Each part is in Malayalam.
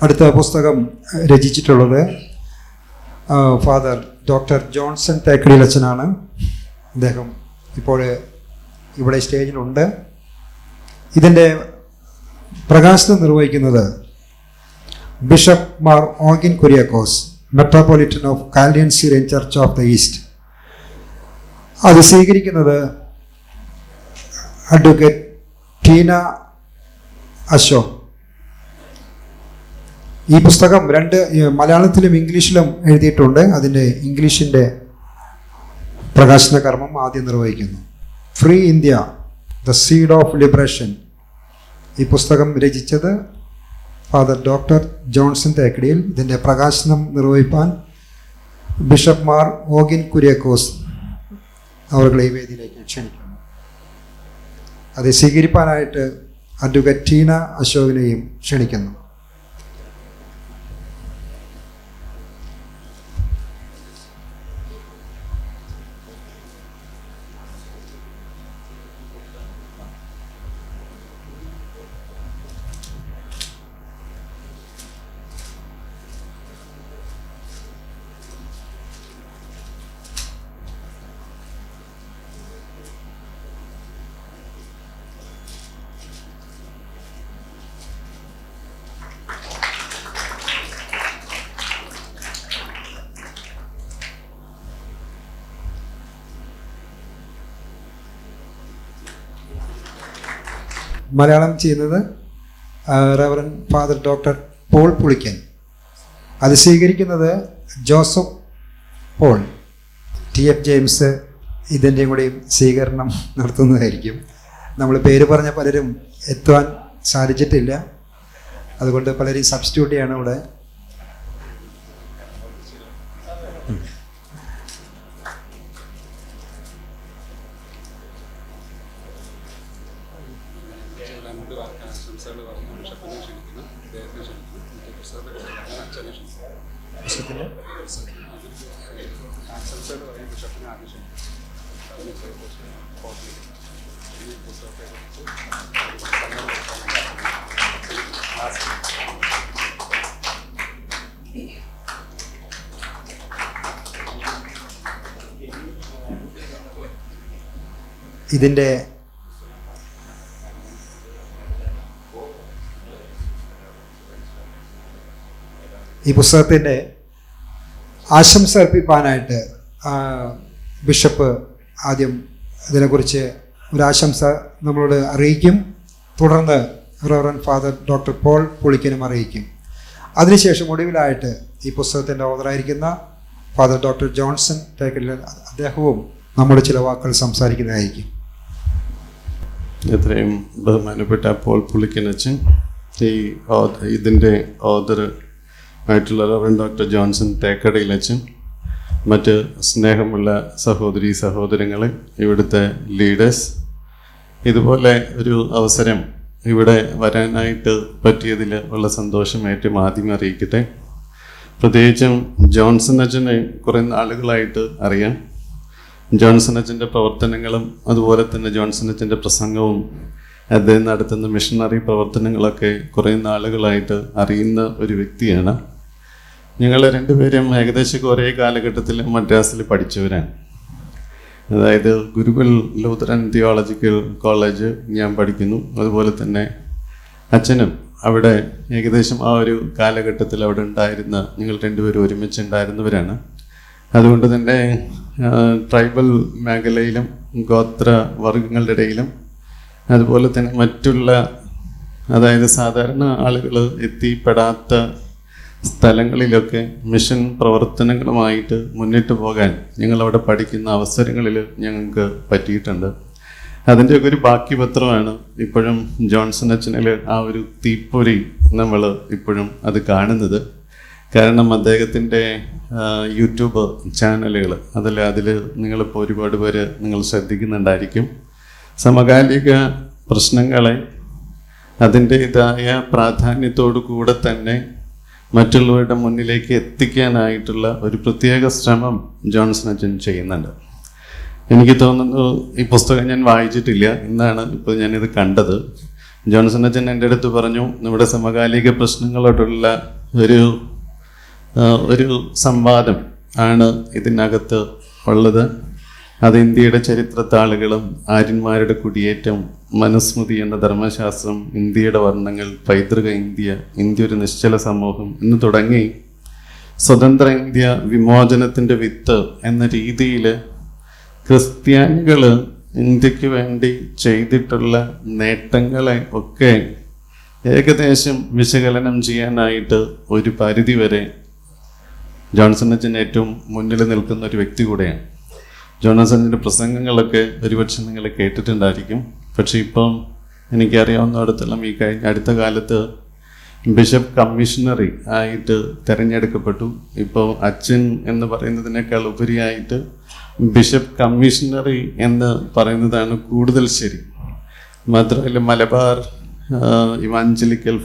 അടുത്ത പുസ്തകം രചിച്ചിട്ടുള്ളത് ഫാദർ ഡോക്ടർ ജോൺസൺ തേക്കടിയിൽ അച്ഛനാണ്. അദ്ദേഹം ഇപ്പോൾ ഇവിടെ സ്റ്റേജിലുണ്ട്. ഇതിൻ്റെ പ്രകാശനം നിർവഹിക്കുന്നത് bishop Mar Awgin Kuriakose, metropolitan of Chaldean Syrian church of the east. അത് സ്വീകരിക്കുന്നത് അഡ്വക്കേറ്റ് ടീന അശോക്. ഈ പുസ്തകം മലയാളത്തിലും ഇംഗ്ലീഷിലും എഴുതിയിട്ടുണ്ട്. അതിൻ്റെ ഇംഗ്ലീഷിൻ്റെ പ്രകാശന കർമ്മം ആദ്യം നിർവഹിക്കുന്നു. Free India, the seed of liberation. ഈ പുസ്തകം രചിച്ചത് ഫാദർ ഡോക്ടർ ജോൺസൺ തേക്കടിയിൽ. ഇതിൻ്റെ പ്രകാശനം നിർവഹിപ്പാൻ ബിഷപ്പ് മാർ ഓഗിൻ കുര്യാക്കോസ് അവരുടെ ഈ വേദിയിലേക്ക് ക്ഷണിക്കുന്നു. അത് സ്വീകരിപ്പാനായിട്ട് അഡ്വക്കേറ്റ് ടീന അശോകിനെയും ക്ഷണിക്കുന്നു. മലയാളം ചെയ്യുന്നത് reverend father doctor Paul Pulikkan. അത് സ്വീകരിക്കുന്നത് ജോസഫ് പോൾ. TF ജെയിംസ് ഇതിൻ്റെയും കൂടെയും സ്വീകരണം നടത്തുന്നതായിരിക്കും. നമ്മൾ പേര് പറഞ്ഞ പലരും എത്തുവാൻ സാധിച്ചിട്ടില്ല. അതുകൊണ്ട് പലരും സബ്സ്റ്റിറ്റ്യൂട്ട് ചെയ്യാണ് ഇവിടെ. ഇതിൻ്റെ ഈ പുസ്തകത്തിൻ്റെ ആശംസ അർപ്പിക്കാനായിട്ട് ബിഷപ്പ് ആദ്യം ഇതിനെക്കുറിച്ച് ഒരാശംസ നമ്മളോട് അറിയിക്കും. തുടർന്ന് റവറൻ ഫാദർ ഡോക്ടർ പോൾ പുളിക്കനും അറിയിക്കും. അതിനുശേഷം ഒടുവിലായിട്ട് ഈ പുസ്തകത്തിൻ്റെ ഓതറായിരിക്കുന്ന ഫാദർ ഡോക്ടർ ജോൺസൺ തേക്കടിയിൽ അദ്ദേഹവും നമ്മുടെ ചില വാക്കുകൾ സംസാരിക്കുന്നതായിരിക്കും. എത്രയും ബഹുമാനപ്പെട്ട പോൾ പുളിക്കനച്ചൻ, ഇതിൻ്റെ ഓതർ ആയിട്ടുള്ള റവറൻ ഡോക്ടർ ജോൺസൺ തേക്കടിയിലച്ചൻ, മറ്റ് സ്നേഹമുള്ള സഹോദരീ സഹോദരങ്ങളെ, ഇവിടുത്തെ ലീഡേഴ്സ്, ഇതുപോലെ ഒരു അവസരം ഇവിടെ വരാനായിട്ട് പറ്റിയതിൽ ഉള്ള സന്തോഷം ഏറ്റവും ആദ്യം അറിയിക്കട്ടെ. പ്രത്യേകിച്ചും ജോൺസൺ അച്ഛനെ കുറേ നാളുകളായിട്ട് അറിയാം. ജോൺസൺ അച്ഛൻ്റെ പ്രവർത്തനങ്ങളും അതുപോലെ തന്നെ ജോൺസൺ അച്ഛൻ്റെ പ്രസംഗവും അദ്ദേഹം നടത്തുന്ന മിഷണറി പ്രവർത്തനങ്ങളൊക്കെ കുറേ നാളുകളായിട്ട് അറിയുന്ന ഒരു വ്യക്തിയാണ്. ഞങ്ങൾ രണ്ടുപേരും ഏകദേശം ഒരേ കാലഘട്ടത്തിൽ മദ്രാസിൽ പഠിച്ചവരാണ്. അതായത് ഗുരുകുൽ ലൂതറൻ തിയോളജിക്കൽ കോളേജ് ഞാൻ പഠിക്കുന്നു. അതുപോലെ തന്നെ അച്ഛനും അവിടെ ഏകദേശം ആ ഒരു കാലഘട്ടത്തിൽ അവിടെ ഉണ്ടായിരുന്ന ഞങ്ങൾ രണ്ടുപേരും ഒരുമിച്ചുണ്ടായിരുന്നവരാണ്. അതുകൊണ്ട് തന്നെ ട്രൈബൽ മേഖലയിലും ഗോത്ര വർഗങ്ങളുടെ ഇടയിലും അതുപോലെ തന്നെ മറ്റുള്ള, അതായത് സാധാരണ ആളുകൾ എത്തിപ്പെടാത്ത സ്ഥലങ്ങളിലൊക്കെ മിഷൻ പ്രവർത്തനങ്ങളുമായിട്ട് മുന്നിട്ട് പോകാൻ ഞങ്ങളവിടെ പഠിക്കുന്ന അവസരങ്ങളിൽ ഞങ്ങൾക്ക് പറ്റിയിട്ടുണ്ട്. അതിൻ്റെയൊക്കെ ഒരു ബാക്കി പത്രമാണ് ഇപ്പോഴും ജോൺസൺ അച്ഛനിൽ ആ ഒരു തീപ്പൊരി നമ്മൾ ഇപ്പോഴും അത് കാണുന്നത്. കാരണം അദ്ദേഹത്തിൻ്റെ യൂട്യൂബ് ചാനലുകൾ അതിൽ നിങ്ങളിപ്പോൾ ഒരുപാട് പേര് നിങ്ങൾ ശ്രദ്ധിക്കുന്നുണ്ടായിരിക്കും. സമകാലിക പ്രശ്നങ്ങളെ അതിൻ്റേതായ പ്രാധാന്യത്തോടു കൂടെ തന്നെ മറ്റുള്ളവരുടെ മുന്നിലേക്ക് എത്തിക്കാനായിട്ടുള്ള ഒരു പ്രത്യേക ശ്രമം ജോൺസൺ അച്ഛൻ ചെയ്യുന്നുണ്ട്. എനിക്ക് തോന്നുന്നു ഈ പുസ്തകം ഞാൻ വായിച്ചിട്ടില്ല, ഇന്നാണ് ഇപ്പോൾ ഞാനിത് കണ്ടത്. ജോൺസൺ അച്ഛൻ എൻ്റെ അടുത്ത് പറഞ്ഞു, നമ്മുടെ സമകാലിക പ്രശ്നങ്ങളോടുള്ള ഒരു സംവാദം ആണ് ഇതിനകത്ത് ഉള്ളത്. അത് ഇന്ത്യയുടെ ചരിത്രത്താളുകളും ആര്യന്മാരുടെ കുടിയേറ്റം, മനുസ്മൃതി എന്ന ധർമ്മശാസ്ത്രം, ഇന്ത്യയുടെ വർണ്ണങ്ങൾ, പൈതൃക ഇന്ത്യ, ഇന്ത്യ ഒരു നിശ്ചല സമൂഹം എന്ന് തുടങ്ങി സ്വതന്ത്ര ഇന്ത്യ വിമോചനത്തിൻ്റെ വിത്ത് എന്ന രീതിയിൽ ക്രിസ്ത്യാനികൾ ഇന്ത്യക്ക് വേണ്ടി ചെയ്തിട്ടുള്ള നേട്ടങ്ങളെ ഒക്കെ ഏകദേശം വിശകലനം ചെയ്യാനായിട്ട് ഒരു പരിധിവരെ ജോൺസൺ അച്ഛൻ ഏറ്റവും മുന്നിൽ നിൽക്കുന്ന ഒരു വ്യക്തി കൂടെയാണ്. ജോൺസൺ അച്ഛൻ്റെ പ്രസംഗങ്ങളൊക്കെ ഒരുപക്ഷെ നിങ്ങൾ കേട്ടിട്ടുണ്ടായിരിക്കും. പക്ഷേ ഇപ്പം എനിക്കറിയാവുന്നിടത്തോളം ഈ അടുത്ത കാലത്ത് ബിഷപ്പ് കമ്മീഷണറി ആയിട്ട് തിരഞ്ഞെടുക്കപ്പെട്ടു. ഇപ്പോൾ അച്ഛൻ എന്ന് പറയുന്നതിനേക്കാൾ ഉപരിയായിട്ട് ബിഷപ്പ് കമ്മീഷണറി എന്ന് പറയുന്നതാണ് കൂടുതൽ ശരി. മാത്രമല്ല മലബാർ ഇവാഞ്ചലിക്കൽ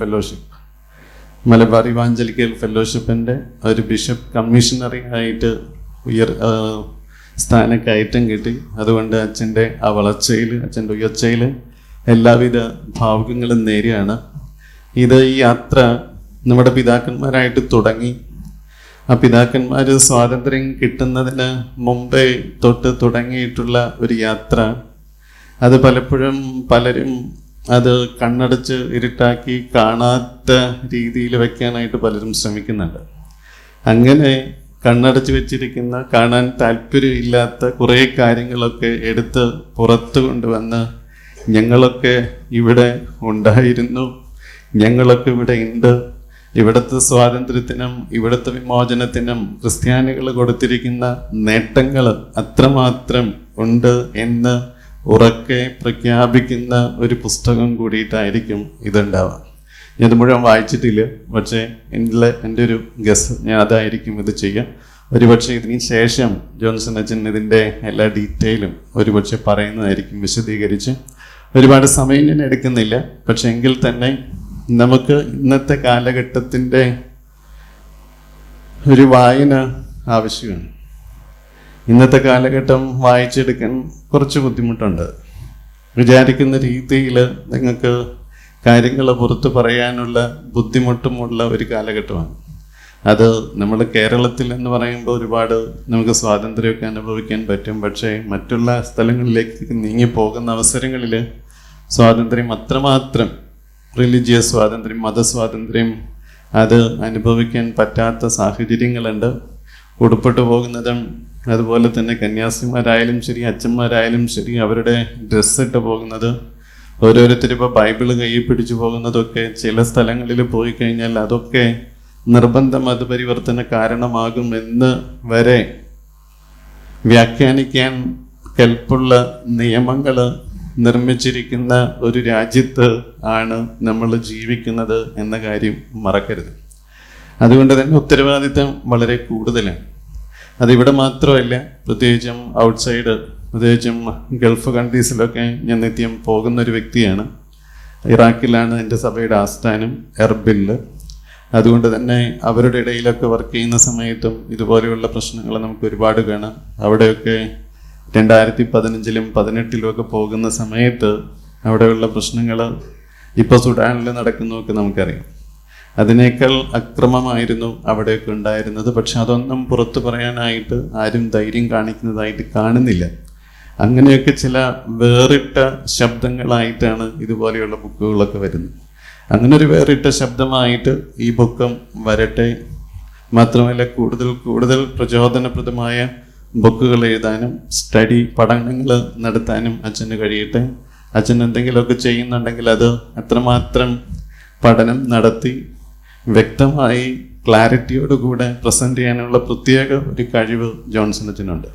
ഫെലോഷിപ്പിൻ്റെ ഒരു ബിഷപ്പ് കമ്മീഷണറി ആയിട്ട് സ്ഥാനക്കയറ്റം കിട്ടി. അതുകൊണ്ട് അച്ഛൻ്റെ ആ വളർച്ചയിൽ, അച്ഛൻ്റെ ഉയർച്ചയിൽ എല്ലാവിധ ഭാവുകങ്ങളും നേരെയാണ്. ഈ യാത്ര നമ്മുടെ പിതാക്കന്മാരായിട്ട് തുടങ്ങി. ആ പിതാക്കന്മാർ സ്വാതന്ത്ര്യം കിട്ടുന്നതിന് മുമ്പേ തൊട്ട് തുടങ്ങിയിട്ടുള്ള ഒരു യാത്ര. അത് പലപ്പോഴും പലരും അത് കണ്ണടച്ച് ഇരുട്ടാക്കി കാണാത്ത രീതിയിൽ വയ്ക്കാനായിട്ട് പലരും ശ്രമിക്കുന്നുണ്ട്. അങ്ങനെ കണ്ണടച്ച് വെച്ചിരിക്കുന്ന, കാണാൻ താല്പര്യമില്ലാത്ത കുറേ കാര്യങ്ങളൊക്കെ എടുത്ത് പുറത്തു കൊണ്ടുവന്ന് ഞങ്ങളൊക്കെ ഇവിടെ ഉണ്ടായിരുന്നു, ഞങ്ങളൊക്കെ ഇവിടെ ഉണ്ട്, ഇവിടുത്തെ സ്വാതന്ത്ര്യത്തിനും ഇവിടുത്തെ വിമോചനത്തിനും ക്രിസ്ത്യാനികൾ കൊടുത്തിരിക്കുന്ന നേട്ടങ്ങൾ അത്രമാത്രം ഉണ്ട് എന്ന് ഉറക്കെ പ്രഖ്യാപിക്കുന്ന ഒരു പുസ്തകം കൂടിയിട്ടായിരിക്കും ഇതുണ്ടാവുക. ഞാനത് മുഴുവൻ വായിച്ചിട്ടില്ല, പക്ഷേ എൻ്റെ ഒരു ഗസ് ഞാൻ അതായിരിക്കും ഇത് ചെയ്യുക. ഒരുപക്ഷെ ഇതിന് ശേഷം ജോൺസൺ അച്ഛൻ ഇതിൻ്റെ എല്ലാ ഡീറ്റെയിലും ഒരുപക്ഷെ പറയുന്നതായിരിക്കും വിശദീകരിച്ച്. ഒരുപാട് സമയം ഞാൻ എടുക്കുന്നില്ല, പക്ഷെ എങ്കിൽ തന്നെ നമുക്ക് ഇന്നത്തെ കാലഘട്ടത്തിൻ്റെ ഒരു വായന ആവശ്യമാണ്. ഇന്നത്തെ കാലഘട്ടം വായിച്ചെടുക്കാൻ കുറച്ച് ബുദ്ധിമുട്ടുണ്ട്. വിചാരിക്കുന്ന രീതിയിൽ നിങ്ങൾക്ക് കാര്യങ്ങൾ പുറത്ത് പറയാനുള്ള ബുദ്ധിമുട്ടുമുള്ള ഒരു കാലഘട്ടമാണ്. അത് നമ്മൾ കേരളത്തിൽ എന്ന് പറയുമ്പോൾ ഒരുപാട് നമുക്ക് സ്വാതന്ത്ര്യമൊക്കെ അനുഭവിക്കാൻ പറ്റും. പക്ഷേ മറ്റുള്ള സ്ഥലങ്ങളിലേക്ക് നീങ്ങി പോകുന്ന അവസരങ്ങളിൽ സ്വാതന്ത്ര്യം അത്രമാത്രം, റിലീജിയസ് സ്വാതന്ത്ര്യം, മതസ്വാതന്ത്ര്യം അത് അനുഭവിക്കാൻ പറ്റാത്ത സാഹചര്യങ്ങളുണ്ട്. ഉടുപ്പിട്ട് പോകുന്നതും അതുപോലെ തന്നെ കന്യാസിമാരായാലും ശരി, അച്ഛന്മാരായാലും ശരി, അവരുടെ ഡ്രസ്സിട്ട് പോകുന്നത്, ഓരോരുത്തരും ഇപ്പോൾ ബൈബിള് കയ്യിൽ പിടിച്ചു പോകുന്നതൊക്കെ ചില സ്ഥലങ്ങളിൽ പോയി കഴിഞ്ഞാൽ അതൊക്കെ നിർബന്ധ മതപരിവർത്തന കാരണമാകുമെന്ന് വരെ വ്യാഖ്യാനിക്കാൻ കെൽപ്പുള്ള നിയമങ്ങൾ നിർമ്മിച്ചിരിക്കുന്ന ഒരു രാജ്യത്ത് ആണ് നമ്മൾ ജീവിക്കുന്നത് എന്ന കാര്യം മറക്കരുത്. അതുകൊണ്ട് തന്നെ ഉത്തരവാദിത്തം വളരെ കൂടുതലാണ്. അതിവിടെ മാത്രമല്ല, പ്രത്യേകിച്ചും ഔട്ട്സൈഡ്, പ്രത്യേകിച്ചും ഗൾഫ് കൺട്രീസിലൊക്കെ ഞാൻ നിത്യം പോകുന്നൊരു വ്യക്തിയാണ്. ഇറാഖിലാണ് എൻ്റെ സഭയുടെ ആസ്ഥാനം, എർബിൽ. അതുകൊണ്ട് തന്നെ അവരുടെ ഇടയിലൊക്കെ വർക്ക് ചെയ്യുന്ന സമയത്തും ഇതുപോലെയുള്ള പ്രശ്നങ്ങൾ നമുക്ക് ഒരുപാട് കാണാം. അവിടെയൊക്കെ 2015-ലും 2018-ലും ഒക്കെ പോകുന്ന സമയത്ത് അവിടെയുള്ള പ്രശ്നങ്ങൾ ഇപ്പോൾ സുഡാനിൽ നടക്കുന്നതൊക്കെ നമുക്കറിയാം. അതിനേക്കാൾ അക്രമമായിരുന്നു അവിടെയൊക്കെ ഉണ്ടായിരുന്നത്. പക്ഷെ അതൊന്നും പുറത്തു പറയാനായിട്ട് ആരും ധൈര്യം കാണിക്കുന്നതായിട്ട് കാണുന്നില്ല. അങ്ങനെയൊക്കെ ചില വേറിട്ട ശബ്ദങ്ങളായിട്ടാണ് ഇതുപോലെയുള്ള ബുക്കുകളൊക്കെ വരുന്നത്. അങ്ങനെ ഒരു വേറിട്ട ശബ്ദമായിട്ട് ഈ ബുക്കും വരട്ടെ. മാത്രമല്ല കൂടുതൽ പ്രചോദനപ്രദമായ ബുക്കുകൾ എഴുതാനും പഠനങ്ങൾ നടത്താനും അച്ഛന് കഴിയട്ടെ. അച്ഛൻ എന്തെങ്കിലുമൊക്കെ ചെയ്യുന്നുണ്ടെങ്കിൽ അത് അത്രമാത്രം പഠനം നടത്തി വ്യക്തമായി ക്ലാരിറ്റിയോടുകൂടെ പ്രസൻറ്റ് ചെയ്യാനുള്ള പ്രത്യേക ഒരു കഴിവ് ജോൺസൺ അച്ഛനുണ്ട്.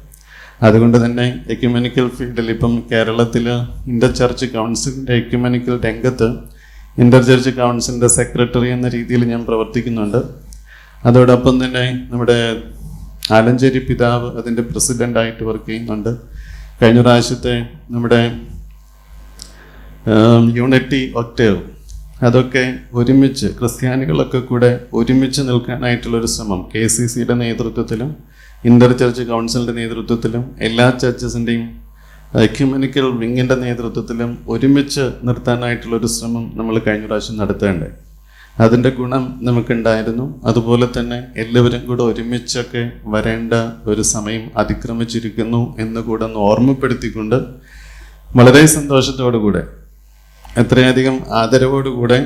അതുകൊണ്ട് തന്നെ എക്യുമെനിക്കൽ ഫീൽഡിൽ ഇപ്പം കേരളത്തിൽ ഇൻ്റർ ചർച്ച് കൗൺസിലിൻ്റെ എക്യുമെനിക്കൽ രംഗത്ത് ഇൻ്റർ ചർച്ച് കൗൺസിലിൻ്റെ സെക്രട്ടറി എന്ന രീതിയിൽ ഞാൻ പ്രവർത്തിക്കുന്നുണ്ട്. അതോടൊപ്പം തന്നെ നമ്മുടെ ആലഞ്ചേരി പിതാവ് അതിൻ്റെ പ്രസിഡൻ്റായിട്ട് വർക്ക് ചെയ്യുന്നുണ്ട്. കഴിഞ്ഞ പ്രാവശ്യത്തെ നമ്മുടെ യൂണിറ്റി ഒക്ടേവ് അതൊക്കെ ഒരുമിച്ച് ക്രിസ്ത്യാനികളൊക്കെ കൂടെ ഒരുമിച്ച് നിൽക്കാനായിട്ടുള്ളൊരു ശ്രമം KCCയുടെ നേതൃത്വത്തിലും ഇൻ്റർ ചർച്ച് കൗൺസിലിൻ്റെ നേതൃത്വത്തിലും എല്ലാ ചർച്ചസിൻ്റെയും എക്യുമെനിക്കൽ വിങ്ങിൻ്റെ നേതൃത്വത്തിലും ഒരുമിച്ച് നിർത്താനായിട്ടുള്ളൊരു ശ്രമം നമ്മൾ കഴിഞ്ഞ പ്രാവശ്യം നടത്തേണ്ടേ. അതിൻ്റെ ഗുണം നമുക്കുണ്ടായിരുന്നു. അതുപോലെ തന്നെ എല്ലാവരും കൂടെ ഒരുമിച്ചൊക്കെ വരേണ്ട ഒരു സമയം അതിക്രമിച്ചിരിക്കുന്നു എന്ന് കൂടെ ഒന്ന് ഓർമ്മപ്പെടുത്തിക്കൊണ്ട് വളരെ സന്തോഷത്തോടു കൂടെ, എത്രയധികം ആദരവോടുകൂടെ,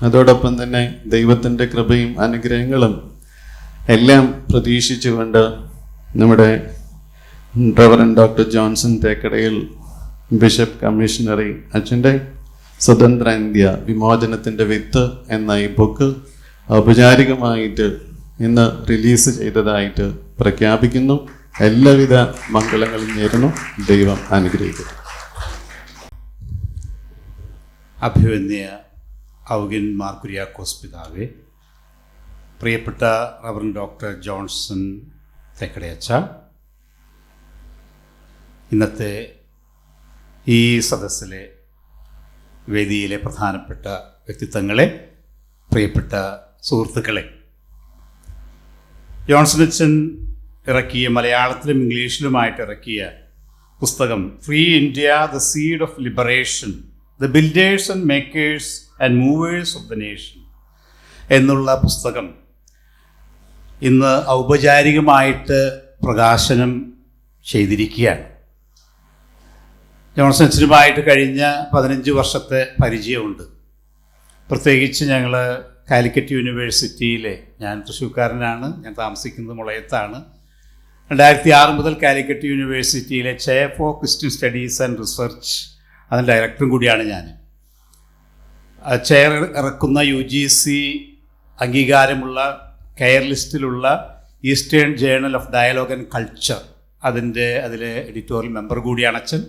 അതോടൊപ്പം തന്നെ ദൈവത്തിൻ്റെ കൃപയും അനുഗ്രഹങ്ങളും എല്ലാം പ്രതീക്ഷിച്ചുകൊണ്ട് നമ്മുടെ റവറൻഡ് ഡോക്ടർ ജോൺസൺ തേക്കടയിൽ ബിഷപ്പ് കമ്മീഷണറി അച്ഛൻ്റെ സ്വതന്ത്ര ഇന്ത്യ വിമോചനത്തിൻ്റെ വിത്ത് എന്ന ഈ ബുക്ക് ഔപചാരികമായിട്ട് ഇന്ന് റിലീസ് ചെയ്തതായിട്ട് പ്രഖ്യാപിക്കുന്നു. എല്ലാവിധ മംഗളങ്ങളും നേരുന്നു. ദൈവം അനുഗ്രഹിക്കട്ടെ. അഭിവന്യ ഔഗൻ മാർ കുര്യാക്കോസ് പിതാവേ, പ്രിയപ്പെട്ട റവറൻഡ് ഡോക്ടർ ജോൺസൺ തേക്കടയച്ച, ഇന്നത്തെ ഈ സദസ്സിലെ വേദിയിലെ പ്രധാനപ്പെട്ട വ്യക്തിത്വങ്ങളെ, പ്രിയപ്പെട്ട സുഹൃത്തുക്കളെ, ജോൺസൺ അച്ഛൻ ഇറക്കിയ മലയാളത്തിലും ഇംഗ്ലീഷിലുമായിട്ട് ഇറക്കിയ പുസ്തകം free India the seed of liberation, the builders and makers and movers of the nation എന്നുള്ള പുസ്തകം ഇന്ന് ഔപചാരികമായിട്ട് പ്രകാശനം ചെയ്തിരിക്കുകയാണ്. ജോൺസൺ അച്ഛനുമായിട്ട് കഴിഞ്ഞ 15 വർഷത്തെ പരിചയമുണ്ട്. പ്രത്യേകിച്ച് ഞങ്ങൾ കാലിക്കറ്റ് യൂണിവേഴ്സിറ്റിയിലെ, ഞാൻ തൃശ്ശൂർക്കാരനാണ്, ഞാൻ താമസിക്കുന്നത് മുളയത്താണ്. 2006 മുതൽ കാലിക്കറ്റ് യൂണിവേഴ്സിറ്റിയിലെ chair for Christian studies and research അതിൻ്റെ ഡയറക്ടറും കൂടിയാണ് ഞാൻ. ചെയർ ഇറക്കുന്ന UGC അംഗീകാരമുള്ള കെയർ ലിസ്റ്റിലുള്ള Eastern journal of dialogue and culture അതിലെ എഡിറ്റോറിയൽ മെമ്പർ കൂടിയാണ് അച്ഛൻ.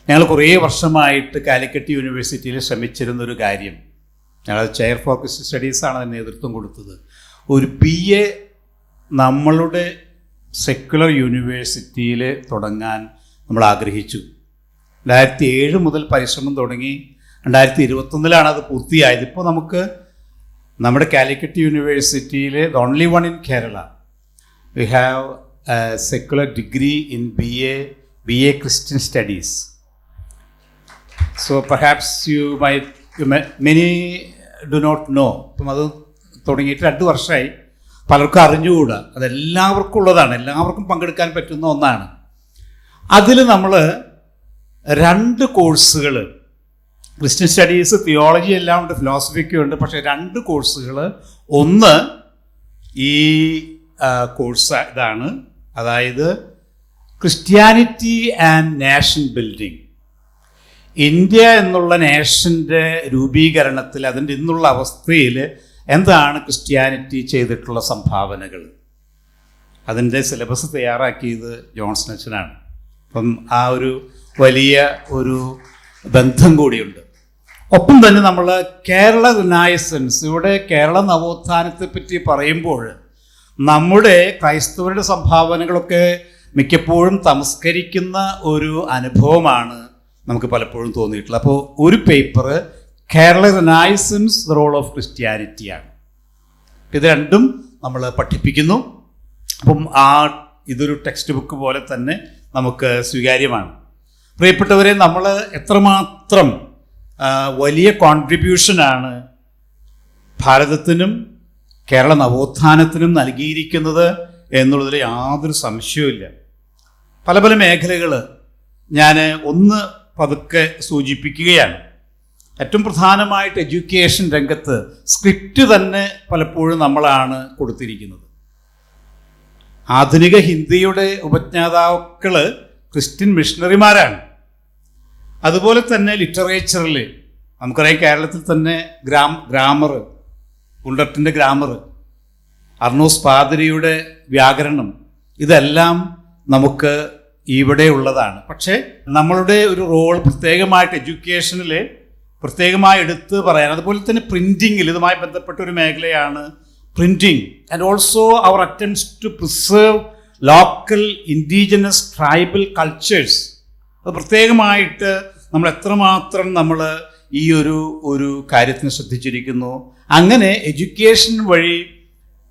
ഞങ്ങൾ കുറേ വർഷമായിട്ട് കാലിക്കറ്റ് യൂണിവേഴ്സിറ്റിയിൽ ശ്രമിച്ചിരുന്നൊരു കാര്യം, ഞങ്ങൾ ചെയർ ഫോർ ക്രിസ്ത്യൻ സ്റ്റഡീസാണ് അതിന് നേതൃത്വം കൊടുത്തത്, ഒരു BA നമ്മളുടെ സെക്കുലർ യൂണിവേഴ്സിറ്റിയിൽ തുടങ്ങാൻ നമ്മൾ ആഗ്രഹിച്ചു. 2007 മുതൽ പരിശ്രമം തുടങ്ങി 2021 അത് പൂർത്തിയായത്. ഇപ്പോൾ നമുക്ക് നമ്മുടെ കാലിക്കറ്റ് യൂണിവേഴ്സിറ്റിയിൽ the only one in Kerala, we have secular degree in BA Christian studies. So perhaps many do not know. ഇപ്പം അത് തുടങ്ങിയിട്ട് 2 വർഷമായി, പലർക്കും അറിഞ്ഞുകൂടാ. അതെല്ലാവർക്കും ഉള്ളതാണ്, എല്ലാവർക്കും പങ്കെടുക്കാൻ പറ്റുന്ന ഒന്നാണ്. അതിൽ നമ്മൾ 2 കോഴ്സുകൾ, ക്രിസ്ത്യൻ സ്റ്റഡീസ്, തിയോളജി എല്ലാം ഉണ്ട്, ഫിലോസഫിക്കും ഉണ്ട്, പക്ഷേ 2 കോഴ്സുകൾ. ഒന്ന് ഈ കോഴ്സ് ഇതാണ്, അതായത് Christianity and nation building. India എന്നുള്ള നേഷൻ്റെ രൂപീകരണത്തിൽ, അതിൻ്റെ ഇന്നുള്ള അവസ്ഥയിൽ എന്താണ് ക്രിസ്ത്യാനിറ്റി ചെയ്തിട്ടുള്ള സംഭാവനകൾ, അതിൻ്റെ സിലബസ് തയ്യാറാക്കിയത് ജോൺസൺ അച്ഛനാണ്. അപ്പം ആ ഒരു വലിയ ഒരു ബന്ധം കൂടിയുണ്ട്. ഒപ്പം തന്നെ നമ്മൾ കേരള റിനൈസൻസ്, ഇവിടെ കേരള നവോത്ഥാനത്തെ പറ്റി പറയുമ്പോൾ നമ്മുടെ ക്രൈസ്തവരുടെ സംഭാവനകളൊക്കെ മിക്കപ്പോഴും തമസ്കരിക്കുന്ന ഒരു അനുഭവമാണ് നമുക്ക് പലപ്പോഴും തോന്നിയിട്ടുള്ളത്. അപ്പോൾ ഒരു paper Kerala renaissance the role of ക്രിസ്ത്യാനിറ്റിയാണ്. ഇത് രണ്ടും നമ്മൾ പഠിപ്പിക്കുന്നു. അപ്പം ഇതൊരു ടെക്സ്റ്റ് ബുക്ക് പോലെ തന്നെ നമുക്ക് സ്വീകാര്യമാണ്. പ്രിയപ്പെട്ടവരെ, നമ്മൾ എത്രമാത്രം വലിയ കോൺട്രിബ്യൂഷനാണ് ഭാരതത്തിനും കേരള നവോത്ഥാനത്തിനും നൽകിയിരിക്കുന്നത് എന്നുള്ളതിൽ യാതൊരു സംശയവുമില്ല. പല പല മേഖലകൾ ഞാൻ ഒന്ന് പതുക്കെ സൂചിപ്പിക്കുകയാണ്. ഏറ്റവും പ്രധാനമായിട്ട് എഡ്യൂക്കേഷൻ രംഗത്ത് സ്ക്രിപ്റ്റ് തന്നെ പലപ്പോഴും നമ്മളാണ് കൊടുത്തിരിക്കുന്നത്. ആധുനിക ഹിന്ദിയുടെ ഉപജ്ഞാതാക്കൾ ക്രിസ്ത്യൻ മിഷണറിമാരാണ്. അതുപോലെ തന്നെ ലിറ്ററേച്ചറിൽ നമുക്കറിയാം, കേരളത്തിൽ തന്നെ ഗ്രാമർ, ഉണ്ടർട്ടിൻ്റെ ഗ്രാമർ, അർണോസ് പാതിരിയുടെ വ്യാകരണം, ഇതെല്ലാം നമുക്ക് ഇവിടെ ഉള്ളതാണ്. പക്ഷേ നമ്മളുടെ ഒരു റോൾ പ്രത്യേകമായിട്ട് എഡ്യൂക്കേഷനിൽ പ്രത്യേകമായി എടുത്ത് പറയാൻ, അതുപോലെ തന്നെ പ്രിൻറ്റിങ്ങിൽ ഇതുമായി ബന്ധപ്പെട്ട ഒരു മേഖലയാണ് പ്രിൻറ്റിങ്. ആൻഡ് ഓൾസോ അവർ attempts to preserve local indigenous tribal cultures. അത് പ്രത്യേകമായിട്ട് നമ്മൾ എത്രമാത്രം നമ്മൾ ഈ ഒരു കാര്യത്തിന് ശ്രദ്ധിച്ചിരിക്കുന്നു. അങ്ങനെ എഡ്യൂക്കേഷൻ വഴി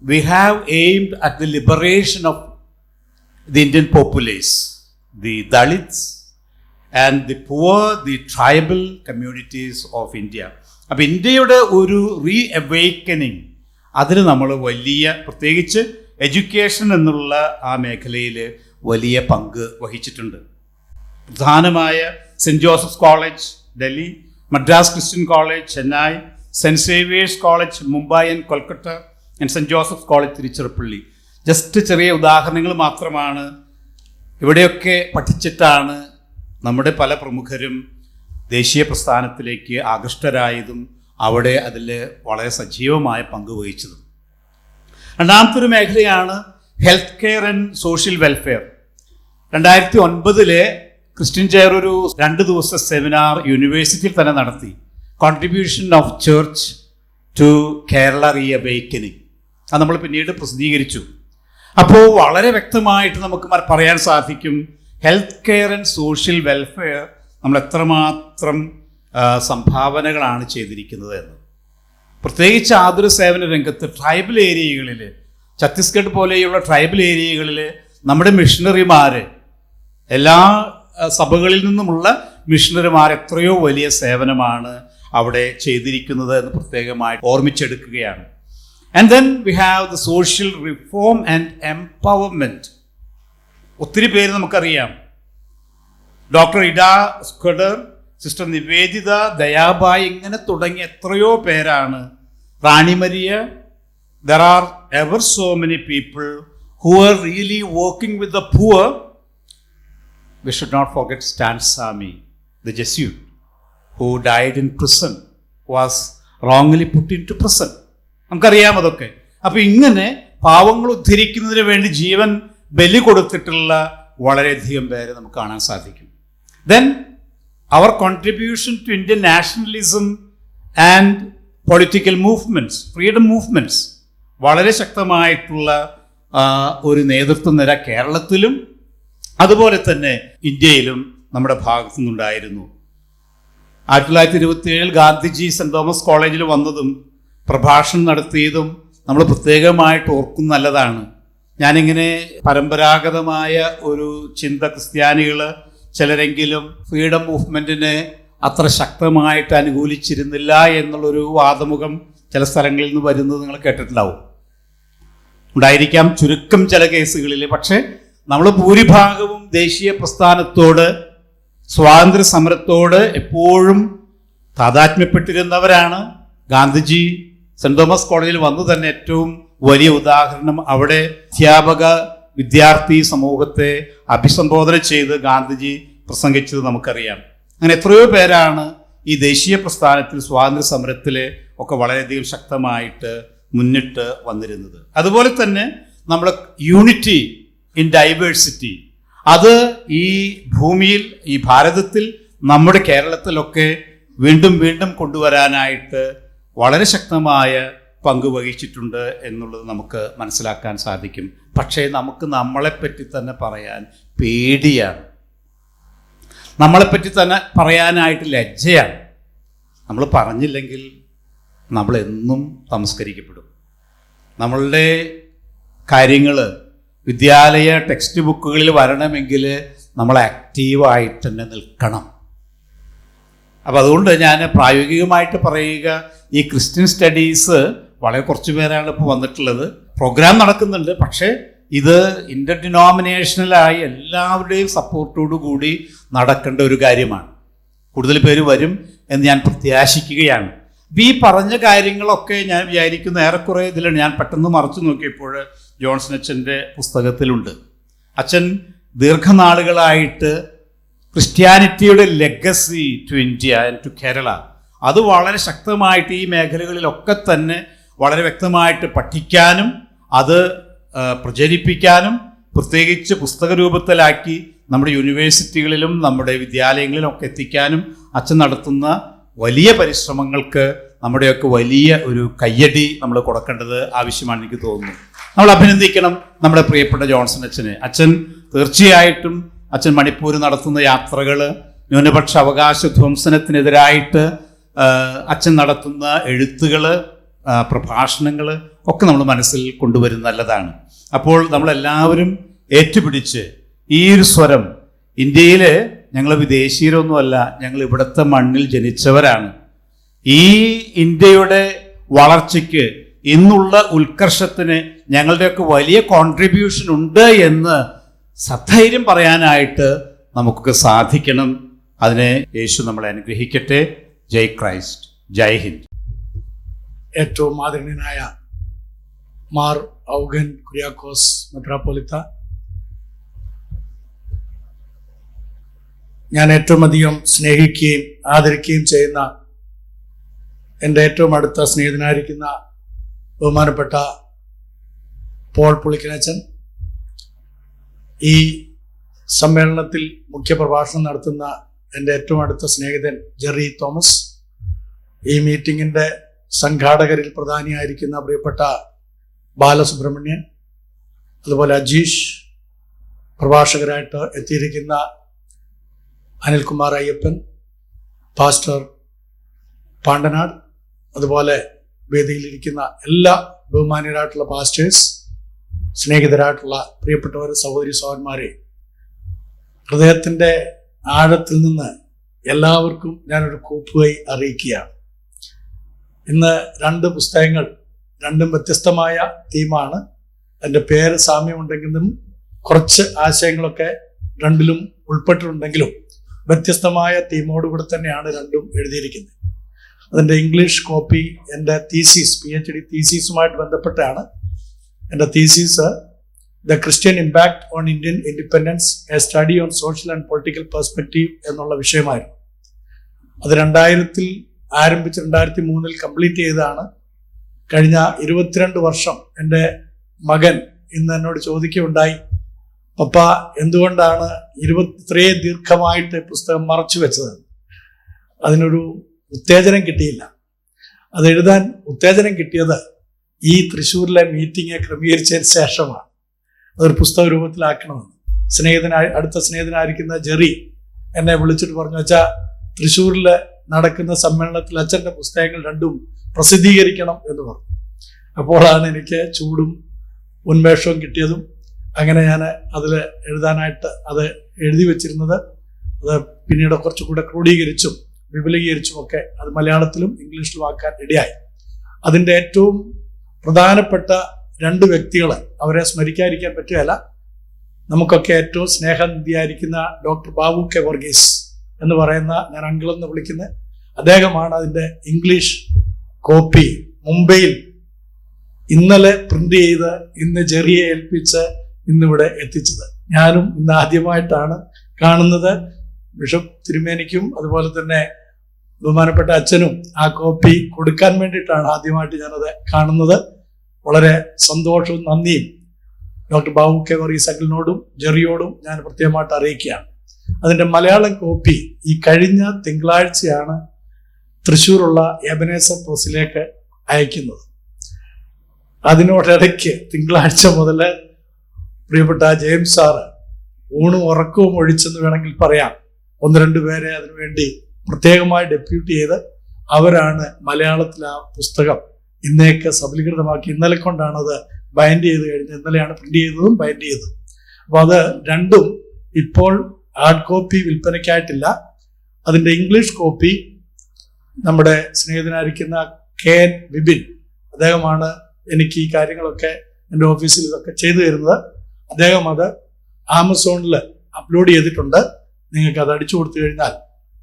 we have aimed at the liberation of the Indian populace, the Dalits, and the poor, the tribal communities of India. അപ്പോൾ ഇന്ത്യയുടെ ഒരു റീ അവേക്കനിങ് അതിന് നമ്മൾ വലിയ, പ്രത്യേകിച്ച് എഡ്യൂക്കേഷൻ എന്നുള്ള ആ മേഖലയിൽ വലിയ പങ്ക് വഹിച്ചിട്ടുണ്ട്. പ്രധാനമായ saint Joseph's college Delhi, Madras Christian college Chennai, saint Xavier's college Mumbai and Kolkata, and saint Joseph's college Tiruchirappalli. Just ചെറിയ ഉദാഹരണങ്ങൾ മാത്രമാണ്. ഇവിടെയൊക്കെ പഠിച്ചിട്ടാണ് നമ്മുടെ പല പ്രമുഖരും ദേശീയ പ്രസ്ഥാനത്തിലേക്ക് ആകൃഷ്ടരായതും അവിടെ അതിൽ വളരെ സജീവമായ പങ്ക് വഹിച്ചതും. രണ്ടാമത്തെ ഒരു മേഖലയാണ് health care and social welfare. 2009 Christian chair ഒരു 2 ദിവസത്തെ സെമിനാർ യൂണിവേഴ്സിറ്റിയിൽ തന്നെ നടത്തി, contribution of church to Kerala reawakening. അത് നമ്മൾ പിന്നീട് പ്രസിദ്ധീകരിച്ചു. അപ്പോൾ വളരെ വ്യക്തമായിട്ട് നമുക്ക് പറയാൻ സാധിക്കും health care and social welfare നമ്മൾ എത്രമാത്രം സംഭാവനകളാണ് ചെയ്തിരിക്കുന്നത് എന്ന്. പ്രത്യേകിച്ച് ആതുര സേവന രംഗത്ത് ട്രൈബൽ ഏരിയകളിൽ, ഛത്തീസ്ഗഡ് പോലെയുള്ള ട്രൈബൽ ഏരിയകളിൽ നമ്മുടെ മിഷണറിമാർ, എല്ലാ സഭകളിൽ നിന്നുമുള്ള മിഷണറിമാർ എത്രയോ വലിയ സേവനമാണ് അവിടെ ചെയ്തിരിക്കുന്നത് എന്ന് പ്രത്യേകമായി ഓർമ്മിച്ചെടുക്കുകയാണ്. And then we have the social reform and empowerment. ഒത്തിരി പേര് നമുക്കറിയാം. Doctor Ida Scudder, sister Nivedita, Dayabai, ഇങ്ങനെ തുടങ്ങി എത്രയോ പേരാണ്. Rani Maria. There are ever so many people who are really working with the poor. We should not forget Stan Sami, the Jesuit, who died in prison, was wrongly put into prison. നമുക്കറിയാം അതൊക്കെ. അപ്പോൾ ഇങ്ങനെ പാവങ്ങൾ ഉദ്ധരിക്കുന്നതിന് വേണ്ടി ജീവൻ ബലി കൊടുത്തിട്ടുള്ള വളരെയധികം പേരെ നമുക്ക് കാണാൻ സാധിക്കും. ദെൻ അവർ contribution to Indian nationalism and political movements, freedom movements, വളരെ ശക്തമായിട്ടുള്ള ഒരു നേതൃത്വ നിര കേരളത്തിലും അതുപോലെ തന്നെ ഇന്ത്യയിലും നമ്മുടെ ഭാഗത്തു നിന്നുണ്ടായിരുന്നു. 1927 ഗാന്ധിജി സെൻറ് തോമസ് കോളേജിൽ വന്നതും പ്രഭാഷണം നടത്തിയതും നമ്മൾ പ്രത്യേകമായിട്ട് ഓർക്കും. നല്ലതാണ്. ഞാനിങ്ങനെ പരമ്പരാഗതമായ ഒരു ചിന്ത, ക്രിസ്ത്യാനികൾ ചിലരെങ്കിലും ഫ്രീഡം മൂവ്മെൻറ്റിനെ അത്ര ശക്തമായിട്ട് അനുകൂലിച്ചിരുന്നില്ല എന്നുള്ളൊരു വാദമുഖം ചില സ്ഥലങ്ങളിൽ നിന്ന് വരുന്നത് നിങ്ങൾ കേട്ടിട്ടുണ്ടാവും. ഉണ്ടായിരിക്കാം ചുരുക്കം ചില കേസുകളിൽ. പക്ഷേ നമ്മൾ ഭൂരിഭാഗവും ദേശീയ പ്രസ്ഥാനത്തോട്, സ്വാതന്ത്ര്യ സമരത്തോട് എപ്പോഴും താതാത്മ്യപ്പെട്ടിരുന്നവരാണ്. ഗാന്ധിജി സെൻറ് തോമസ് കോളേജിൽ വന്നു തന്നെ ഏറ്റവും വലിയ ഉദാഹരണം. അവിടെ അധ്യാപക വിദ്യാർത്ഥി സമൂഹത്തെ അഭിസംബോധന ചെയ്ത് ഗാന്ധിജി പ്രസംഗിച്ചത് നമുക്കറിയാം. അങ്ങനെ എത്രയോ പേരാണ് ഈ ദേശീയ പ്രസ്ഥാനത്തിൽ, സ്വാതന്ത്ര്യ സമരത്തിൽ ഒക്കെ വളരെയധികം ശക്തമായിട്ട് മുന്നിട്ട് വന്നിരുന്നത്. അതുപോലെ തന്നെ നമ്മൾ യൂണിറ്റി ഇൻ ഡൈവേഴ്സിറ്റി, അത് ഈ ഭൂമിയിൽ, ഈ ഭാരതത്തിൽ, നമ്മുടെ കേരളത്തിലൊക്കെ വീണ്ടും വീണ്ടും കൊണ്ടുവരാനായിട്ട് വളരെ ശക്തമായ പങ്ക് വഹിച്ചിട്ടുണ്ട് എന്നുള്ളത് നമുക്ക് മനസ്സിലാക്കാൻ സാധിക്കും. പക്ഷേ നമുക്ക് നമ്മളെപ്പറ്റി തന്നെ പറയാൻ പേടിയാണ്. നമ്മളെപ്പറ്റി തന്നെ പറയാനായിട്ട് ലജ്ജയാണ്. നമ്മൾ പറഞ്ഞില്ലെങ്കിൽ നമ്മളെന്നും തമസ്കരിക്കപ്പെടും. നമ്മളുടെ കാര്യങ്ങൾ വിദ്യാലയ ടെക്സ്റ്റ് ബുക്കുകളിൽ വരണമെങ്കിൽ നമ്മൾ ആക്റ്റീവായിട്ട് തന്നെ നിൽക്കണം. അപ്പോൾ അതുകൊണ്ട് ഞാൻ പ്രായോഗികമായിട്ട് പറയുക, ഈ ക്രിസ്ത്യൻ സ്റ്റഡീസ് വളരെ കുറച്ച് പേരാണ് ഇപ്പോൾ വന്നിട്ടുള്ളത്. പ്രോഗ്രാം നടക്കുന്നുണ്ട്. പക്ഷേ ഇത് ഇൻ്റർ ഡിനോമിനേഷണലായി എല്ലാവരുടെയും സപ്പോർട്ടോടു കൂടി നടക്കേണ്ട ഒരു കാര്യമാണ്. കൂടുതൽ പേര് വരും എന്ന് ഞാൻ പ്രത്യാശിക്കുകയാണ്. ഈ പറഞ്ഞ കാര്യങ്ങളൊക്കെ ഞാൻ വിചാരിക്കുന്ന ഏറെക്കുറെ ഇതിലാണ്. ഞാൻ പെട്ടെന്ന് മറച്ചു നോക്കിയപ്പോൾ ജോൺസൺ അച്ഛൻ്റെ പുസ്തകത്തിലുണ്ട്. അച്ഛൻ ദീർഘനാളുകളായിട്ട് ക്രിസ്ത്യാനിറ്റിയുടെ legacy to India and to Kerala, അത് വളരെ ശക്തമായിട്ട് ഈ മേഖലകളിലൊക്കെ തന്നെ വളരെ വ്യക്തമായിട്ട് പഠിക്കാനും അത് പ്രചരിപ്പിക്കാനും പ്രത്യേകിച്ച് പുസ്തക രൂപത്തിലാക്കി നമ്മുടെ യൂണിവേഴ്സിറ്റികളിലും നമ്മുടെ വിദ്യാലയങ്ങളിലും ഒക്കെ എത്തിക്കാനും അച്ഛൻ നടത്തുന്ന വലിയ പരിശ്രമങ്ങൾക്ക് നമ്മുടെയൊക്കെ വലിയ ഒരു കയ്യടി നമ്മൾ കൊടുക്കേണ്ടത് ആവശ്യമാണ് എനിക്ക് തോന്നുന്നു. നമ്മൾ അഭിനന്ദിക്കണം നമ്മുടെ പ്രിയപ്പെട്ട ജോൺസൺ അച്ഛനെ. അച്ഛൻ തീർച്ചയായിട്ടും അച്ഛൻ മണിപ്പൂർ നടത്തുന്ന യാത്രകൾ, ന്യൂനപക്ഷ അവകാശ ധ്വംസനത്തിനെതിരായിട്ട് അച്ഛൻ നടത്തുന്ന എഴുത്തുകൾ, പ്രഭാഷണങ്ങൾ ഒക്കെ നമ്മൾ മനസ്സിൽ കൊണ്ടുവരുന്ന നല്ലതാണ്. അപ്പോൾ നമ്മളെല്ലാവരും ഏറ്റുപിടിച്ച് ഈ ഒരു സ്വരം, ഇന്ത്യയിൽ ഞങ്ങൾ വിദേശീയരൊന്നുമല്ല, ഞങ്ങൾ ഇവിടുത്തെ മണ്ണിൽ ജനിച്ചവരാണ്. ഈ ഇന്ത്യയുടെ വളർച്ചയ്ക്ക്, ഇന്നുള്ള ഉത്കർഷത്തിന് ഞങ്ങളുടെയൊക്കെ വലിയ കോൺട്രിബ്യൂഷൻ ഉണ്ട് എന്ന് സധൈര്യം പറയാനായിട്ട് നമുക്കൊക്കെ സാധിക്കണം. അതിനെ യേശു നമ്മളെ അനുഗ്രഹിക്കട്ടെ. ജയ് ക്രൈസ്റ്റ്, ജയ് ഹിന്ദ്. ഏറ്റവും ആദരണീയനായ മാർ ഔഗൻ കുര്യാക്കോസ് മെത്രാപ്പോലിത്ത, ഞാൻ ഏറ്റവും അധികം സ്നേഹിക്കുകയും ആദരിക്കുകയും ചെയ്യുന്ന എൻ്റെ ഏറ്റവും അടുത്ത സ്നേഹിതനായിരിക്കുന്ന ബഹുമാനപ്പെട്ട പോൾ പുളിക്കനച്ചൻ, ഈ സമ്മേളനത്തിൽ മുഖ്യപ്രഭാഷണം നടത്തുന്ന എൻ്റെ ഏറ്റവും അടുത്ത സ്നേഹിതൻ ജെറി തോമസ്, ഈ മീറ്റിങ്ങിൻ്റെ സംഘാടകരിൽ പ്രധാനിയായിരിക്കുന്ന പ്രിയപ്പെട്ട ബാലസുബ്രഹ്മണ്യൻ, അതുപോലെ അജീഷ്, പ്രഭാഷകരായിട്ട് എത്തിയിരിക്കുന്ന അനിൽകുമാർ അയ്യപ്പൻ, പാസ്റ്റർ പാണ്ടനാട്, അതുപോലെ വേദിയിലിരിക്കുന്ന എല്ലാ ബഹുമാന്യരായിട്ടുള്ള പാസ്റ്റേഴ്സ്, സ്നേഹിതരായിട്ടുള്ള പ്രിയപ്പെട്ടവർ, സഹോദരി സഹോദരന്മാരെ, ഹൃദയത്തിൻ്റെ ആഴത്തിൽ നിന്ന് എല്ലാവർക്കും ഞാനൊരു കൂപ്പുകൈ അറിയിക്കുകയാണ്. ഇന്ന് 2 പുസ്തകങ്ങൾ, രണ്ടും വ്യത്യസ്തമായ തീമാണ്. അതിൻ്റെ പേര് സാമ്യമുണ്ടെങ്കിലും കുറച്ച് ആശയങ്ങളൊക്കെ രണ്ടിലും ഉൾപ്പെട്ടിട്ടുണ്ടെങ്കിലും വ്യത്യസ്തമായ തീമോടുകൂടെ തന്നെയാണ് രണ്ടും എഴുതിയിരിക്കുന്നത്. അതിൻ്റെ ഇംഗ്ലീഷ് കോപ്പി എൻ്റെ തീസീസ്, PhD തീസീസുമായിട്ട് ബന്ധപ്പെട്ടാണ്. എൻ്റെ thesis the Christian impact on Indian independence, A study on social and political perspective എന്നുള്ള വിഷയമായിരുന്നു. അത് 2000 ആരംഭിച്ച് 2003 കംപ്ലീറ്റ് ചെയ്തതാണ്. കഴിഞ്ഞ 22 വർഷം എൻ്റെ മകൻ ഇന്ന് എന്നോട് ചോദിക്കുകയുണ്ടായി, പപ്പ എന്തുകൊണ്ടാണ് ഇത്രയും ദീർഘമായിട്ട് പുസ്തകം മറച്ചു വെച്ചത്? അതിനൊരു ഉത്തേജനം കിട്ടിയില്ല. അത് എഴുതാൻ ഉത്തേജനം കിട്ടിയത് ഈ തൃശ്ശൂരിലെ മീറ്റിംഗ് ക്രമീകരിച്ചതിന് ശേഷമാണ്. അതൊരു പുസ്തക രൂപത്തിലാക്കണമെന്ന് അടുത്ത സ്നേഹിതനായിരിക്കുന്ന ജെറി എന്നെ വിളിച്ചിട്ട് പറഞ്ഞു, വെച്ചാൽ തൃശ്ശൂരിൽ നടക്കുന്ന സമ്മേളനത്തിൽ അച്ഛൻ്റെ പുസ്തകങ്ങൾ രണ്ടും പ്രസിദ്ധീകരിക്കണം എന്ന് പറഞ്ഞു. അപ്പോഴാണ് എനിക്ക് ചൂടും ഉന്മേഷവും കിട്ടിയതും. അങ്ങനെ ഞാൻ അതിൽ എഴുതാനായിട്ട് അത് എഴുതി വച്ചിരുന്നത്, അത് പിന്നീട് കുറച്ചുകൂടെ ക്രോഡീകരിച്ചും വിപുലീകരിച്ചും ഒക്കെ അത് മലയാളത്തിലും ഇംഗ്ലീഷിലും ആക്കാൻ ഇടയായി. അതിൻ്റെ ഏറ്റവും പ്രധാനപ്പെട്ട 2 വ്യക്തികൾ, അവരെ സ്മരിക്കാതിരിക്കാൻ പറ്റുകയില്ല. നമുക്കൊക്കെ ഏറ്റവും സ്നേഹനിധിയായിരിക്കുന്ന ഡോക്ടർ ബാബു കെ വർഗീസ് എന്ന് പറയുന്ന, ഞാൻ അങ്കിൾ എന്ന് വിളിക്കുന്ന അദ്ദേഹമാണ് അതിൻ്റെ ഇംഗ്ലീഷ് കോപ്പി മുംബൈയിൽ ഇന്നലെ പ്രിന്റ് ചെയ്ത് ഇന്ന് ജെറിയെ ഏൽപ്പിച്ച് ഇന്നിവിടെ എത്തിച്ചത്. ഞാനും ഇന്ന് ആദ്യമായിട്ടാണ് കാണുന്നത്. ബിഷപ്പ് തിരുമേനിക്കും അതുപോലെ തന്നെ ബഹുമാനപ്പെട്ട അച്ഛനും ആ കോപ്പി കൊടുക്കാൻ വേണ്ടിയിട്ടാണ് ആദ്യമായിട്ട് ഞാനത് കാണുന്നത്. വളരെ സന്തോഷവും നന്ദിയും ഡോക്ടർ ബാബു കെ വർഗീസ് അങ്കിളിനോടും ജെറിയോടും ഞാൻ പ്രത്യേകമായിട്ട് അറിയിക്കുകയാണ്. അതിൻ്റെ മലയാളം കോപ്പി ഈ കഴിഞ്ഞ തിങ്കളാഴ്ചയാണ് തൃശ്ശൂരുള്ള എബനേസർ പ്രസിലേക്ക് അയക്കുന്നത്. അതിനോടിടയ്ക്ക് തിങ്കളാഴ്ച മുതൽ പ്രിയപ്പെട്ട ജെയിംസ് സാറ് ഊണും ഉറക്കവും ഒഴിച്ചെന്ന് വേണമെങ്കിൽ പറയാം, 1-2 പേരെ അതിനുവേണ്ടി പ്രത്യേകമായി ഡെപ്യൂട്ടി ചെയ്ത് അവരാണ് മലയാളത്തിൽ ആ പുസ്തകം ഇന്നേക്ക് സബലീകൃതമാക്കി. ഇന്നലെ കൊണ്ടാണ് അത് ബൈൻഡ് ചെയ്ത് കഴിഞ്ഞ്, ഇന്നലെയാണ് പ്രിന്റ് ചെയ്തതും ബൈൻഡ് ചെയ്തതും. അപ്പോൾ അത് രണ്ടും ഇപ്പോൾ ഹാർഡ് കോപ്പി വിൽപ്പനയ്ക്കായിട്ടില്ല. അതിൻ്റെ ഇംഗ്ലീഷ് കോപ്പി നമ്മുടെ സ്നേഹിതനായിരിക്കുന്ന KN വിപിൻ, അദ്ദേഹമാണ് എനിക്ക് ഈ കാര്യങ്ങളൊക്കെ എൻ്റെ ഓഫീസിൽ ഇതൊക്കെ ചെയ്തു തരുന്നത്. അദ്ദേഹം അത് ആമസോണിൽ അപ്ലോഡ് ചെയ്തിട്ടുണ്ട്. നിങ്ങൾക്ക് അത് അടിച്ചു കൊടുത്തു കഴിഞ്ഞാൽ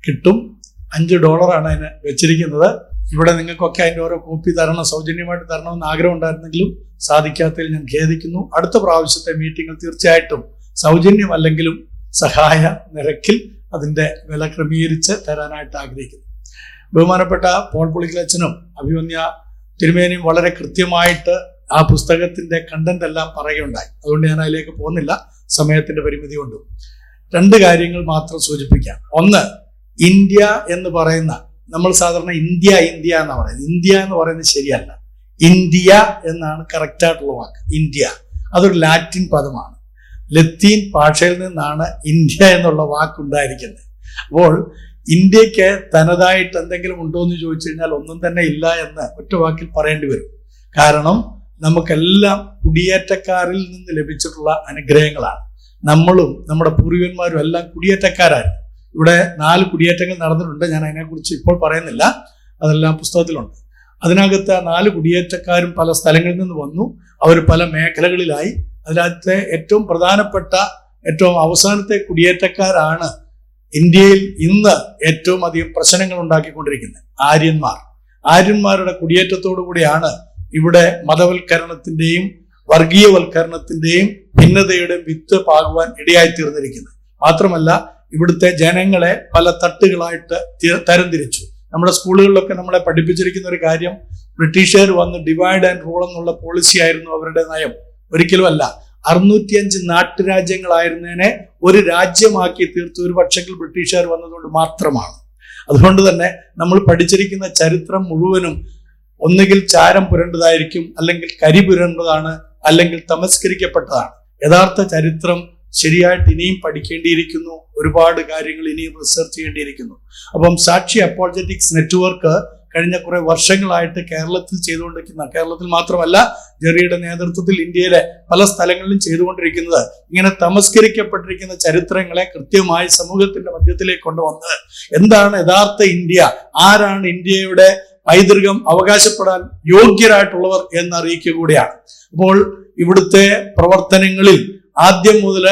കിട്ടും. $5 അതിന് വെച്ചിരിക്കുന്നത്. ഇവിടെ നിങ്ങൾക്കൊക്കെ അതിൻ്റെ ഓരോ കോപ്പി തരണം, സൗജന്യമായിട്ട് തരണമെന്ന് ആഗ്രഹം ഉണ്ടായിരുന്നെങ്കിലും സാധിക്കാത്തതിൽ ഞാൻ ഖേദിക്കുന്നു. അടുത്ത പ്രാവശ്യത്തെ മീറ്റിങ്ങിൽ തീർച്ചയായിട്ടും സൗജന്യമല്ലെങ്കിലും സഹായ നിരക്കിൽ അതിൻ്റെ വില ക്രമീകരിച്ച് തരാനായിട്ട് ആഗ്രഹിക്കുന്നു. ബഹുമാനപ്പെട്ട പോൾ പുളിക്കലച്ചനും അഭിമന്യ തിരുമേനിയും വളരെ കൃത്യമായിട്ട് ആ പുസ്തകത്തിൻ്റെ കണ്ടന്റ് എല്ലാം പറയുകയുണ്ടായി. അതുകൊണ്ട് ഞാൻ അതിലേക്ക് പോകുന്നില്ല, സമയത്തിൻ്റെ പരിമിതി കൊണ്ടും. 2 കാര്യങ്ങൾ മാത്രം സൂചിപ്പിക്കാം. ഒന്ന്, ഇന്ത്യ എന്ന് പറയുന്ന, നമ്മൾ സാധാരണ ഇന്ത്യ എന്നാണ് പറയുന്നത്. ഇന്ത്യ എന്ന് പറയുന്നത് ശരിയല്ല. ഇന്ത്യ എന്നാണ് കറക്റ്റായിട്ടുള്ള വാക്ക്. ഇന്ത്യ അതൊരു ലാറ്റിൻ പദമാണ്. ലത്തീൻ ഭാഷയിൽ നിന്നാണ് ഇന്ത്യ എന്നുള്ള വാക്കുണ്ടായിരിക്കുന്നത്. അപ്പോൾ ഇന്ത്യക്ക് തനതായിട്ട് എന്തെങ്കിലും ഉണ്ടോ എന്ന് ചോദിച്ചു കഴിഞ്ഞാൽ ഒന്നും തന്നെ ഇല്ല എന്ന് ഒറ്റ വാക്കിൽ പറയേണ്ടി വരും. കാരണം നമുക്കെല്ലാം കുടിയേറ്റക്കാരിൽ നിന്ന് ലഭിച്ചിട്ടുള്ള അനുഗ്രഹങ്ങളാണ്. നമ്മളും നമ്മുടെ പൂർവികന്മാരും എല്ലാം കുടിയേറ്റക്കാരായിരുന്നു. ഇവിടെ 4 കുടിയേറ്റങ്ങൾ നടന്നിട്ടുണ്ട്. ഞാൻ അതിനെക്കുറിച്ച് ഇപ്പോൾ പറയുന്നില്ല, അതെല്ലാം പുസ്തകത്തിലുണ്ട്. അതിനകത്ത് ആ 4 കുടിയേറ്റക്കാരും പല സ്ഥലങ്ങളിൽ നിന്ന് വന്നു. അവർ പല മേഖലകളിലായി. അതിനകത്തെ ഏറ്റവും പ്രധാനപ്പെട്ട ഏറ്റവും അവസാനത്തെ കുടിയേറ്റക്കാരാണ് ഇന്ത്യയിൽ ഇന്ന് ഏറ്റവും അധികം പ്രശ്നങ്ങൾ ഉണ്ടാക്കിക്കൊണ്ടിരിക്കുന്നത് ആര്യന്മാരുടെ കുടിയേറ്റത്തോടു കൂടിയാണ് ഇവിടെ മതവൽക്കരണത്തിന്റെയും വർഗീയവൽക്കരണത്തിന്റെയും ഭിന്നതയുടെയും വിത്ത് പാകുവാൻ ഇടയായിത്തീർന്നിരിക്കുന്നത്. മാത്രമല്ല ഇവിടുത്തെ ജനങ്ങളെ പല തട്ടുകളായിട്ട് തരംതിരിച്ചു. നമ്മുടെ സ്കൂളുകളിലൊക്കെ നമ്മളെ പഠിപ്പിച്ചിരിക്കുന്ന ഒരു കാര്യം, ബ്രിട്ടീഷുകാർ വന്ന് ഡിവൈഡ് ആൻഡ് റൂൾ എന്നുള്ള പോളിസി ആയിരുന്നു അവരുടെ നയം. ഒരിക്കലുമല്ല. 605 നാട്ടുരാജ്യങ്ങളായിരുന്നതിനെ ഒരു രാജ്യമാക്കി തീർത്ത് ഒരു പക്ഷെങ്കിൽ ബ്രിട്ടീഷുകാർ വന്നതുകൊണ്ട് മാത്രമാണ്. അതുകൊണ്ട് തന്നെ നമ്മൾ പഠിച്ചിരിക്കുന്ന ചരിത്രം മുഴുവനും ഒന്നുകിൽ ചാരം പുരണ്ടതായിരിക്കും, അല്ലെങ്കിൽ കരി പുരണ്ടതാണ്, അല്ലെങ്കിൽ തമസ്കരിക്കപ്പെട്ടതാണ്. യഥാർത്ഥ ചരിത്രം ശരിയായിട്ട് ഇനിയും പഠിക്കേണ്ടിയിരിക്കുന്നു. ഒരുപാട് കാര്യങ്ങൾ ഇനിയും റിസർച്ച് ചെയ്യേണ്ടിയിരിക്കുന്നു. അപ്പം സാക്ഷി അപ്പോളജറ്റിക്സ് നെറ്റ്വർക്ക് കഴിഞ്ഞ കുറെ വർഷങ്ങളായിട്ട് കേരളത്തിൽ ചെയ്തുകൊണ്ടിരിക്കുന്ന, കേരളത്തിൽ മാത്രമല്ല ജെറിയുടെ നേതൃത്വത്തിൽ ഇന്ത്യയിലെ പല സ്ഥലങ്ങളിലും ചെയ്തുകൊണ്ടിരിക്കുന്നത്, ഇങ്ങനെ തമസ്കരിക്കപ്പെട്ടിരിക്കുന്ന ചരിത്രങ്ങളെ കൃത്യമായി സമൂഹത്തിന്റെ മധ്യത്തിലേക്ക് കൊണ്ടുവന്ന് എന്താണ് യഥാർത്ഥ ഇന്ത്യ, ആരാണ് ഇന്ത്യയുടെ പൈതൃകം അവകാശപ്പെടാൻ യോഗ്യരായിട്ടുള്ളവർ എന്നറിയിക്കുക കൂടിയാണ്. അപ്പോൾ ഇവിടുത്തെ പ്രവർത്തനങ്ങളിൽ ആദ്യം മുതൽ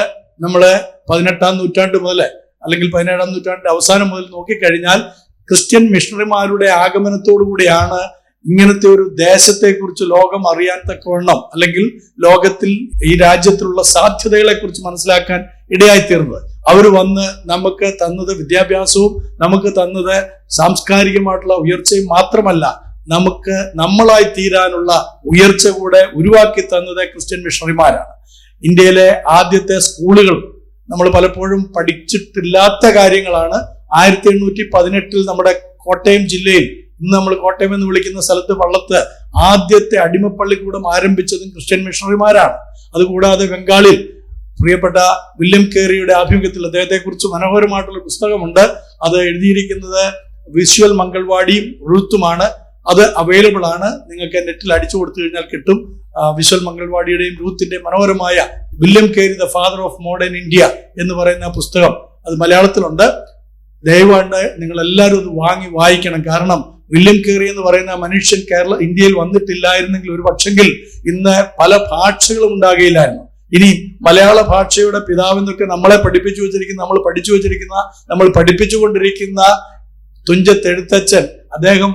നമ്മള് 18-ാം നൂറ്റാണ്ട് മുതൽ അല്ലെങ്കിൽ 17-ാം നൂറ്റാണ്ടിന്റെ അവസാനം മുതൽ നോക്കിക്കഴിഞ്ഞാൽ ക്രിസ്ത്യൻ മിഷണറിമാരുടെ ആഗമനത്തോടു കൂടിയാണ് ഇങ്ങനത്തെ ഒരു ദേശത്തെക്കുറിച്ച് ലോകം അറിയാൻ തക്കവണ്ണം, അല്ലെങ്കിൽ ലോകത്തിൽ ഈ രാജ്യത്തിലുള്ള സാധ്യതകളെ കുറിച്ച് മനസ്സിലാക്കാൻ ഇടയായിത്തീർന്നത്. അവർ വന്ന് നമുക്ക് തന്നത് വിദ്യാഭ്യാസവും നമുക്ക് തന്നത് സാംസ്കാരികമായിട്ടുള്ള ഉയർച്ചയും മാത്രമല്ല, നമുക്ക് നമ്മളായി തീരാനുള്ള ഉയർച്ച കൂടെ ഉരുവാക്കി തന്നത് ക്രിസ്ത്യൻ മിഷണറിമാരാണ്. ഇന്ത്യയിലെ ആദ്യത്തെ സ്കൂളുകൾ നമ്മൾ പലപ്പോഴും പഠിച്ചിട്ടില്ലാത്ത കാര്യങ്ങളാണ്. 1818 നമ്മുടെ കോട്ടയം ജില്ലയിൽ, ഇന്ന് നമ്മൾ കോട്ടയം എന്ന് വിളിക്കുന്ന സ്ഥലത്ത് വള്ളത്ത് ആദ്യത്തെ അടിമപ്പള്ളിക്കൂടം ആരംഭിച്ചതും ക്രിസ്ത്യൻ മിഷണറിമാരാണ്. അതുകൂടാതെ ബംഗാളിൽ പ്രിയപ്പെട്ട വില്യം കേറിയുടെ ആഭിമുഖ്യത്തിൽ അദ്ദേഹത്തെ കുറിച്ച് മനോഹരമായിട്ടുള്ള പുസ്തകമുണ്ട്. അത് എഴുതിയിരിക്കുന്നത് വിഷ്വൽ മംഗൾവാടിയും റൂത്തുമാണ്. അത് അവൈലബിൾ ആണ്, നിങ്ങൾക്ക് നെറ്റിൽ അടിച്ചു കൊടുത്തു കഴിഞ്ഞാൽ കിട്ടും. വിഷ്വൽ മംഗൾവാടിയുടെയും റൂത്തിന്റെയും മനോഹരമായ William carry the father of modern India എന്ന് പറയുന്ന പുസ്തകം, അത് മലയാളത്തിലുണ്ട്. ദയവാണ്ട് നിങ്ങൾ എല്ലാവരും അത് വാങ്ങി വായിക്കണം. കാരണം വില്യം കേറി എന്ന് പറയുന്ന മനുഷ്യൻ ഇന്ത്യയിൽ വന്നിട്ടില്ലായിരുന്നെങ്കിൽ ഒരു പക്ഷെങ്കിൽ ഇന്ന് പല ഭാഷകളും ഉണ്ടാകുകയില്ലായിരുന്നു. ഇനി മലയാള ഭാഷയുടെ പിതാവെന്നൊക്കെ നമ്മളെ പഠിപ്പിച്ചു വെച്ചിരിക്കുന്ന, നമ്മൾ പഠിപ്പിച്ചുകൊണ്ടിരിക്കുന്ന തുഞ്ചത്തെഴുത്തച്ഛൻ, അദ്ദേഹം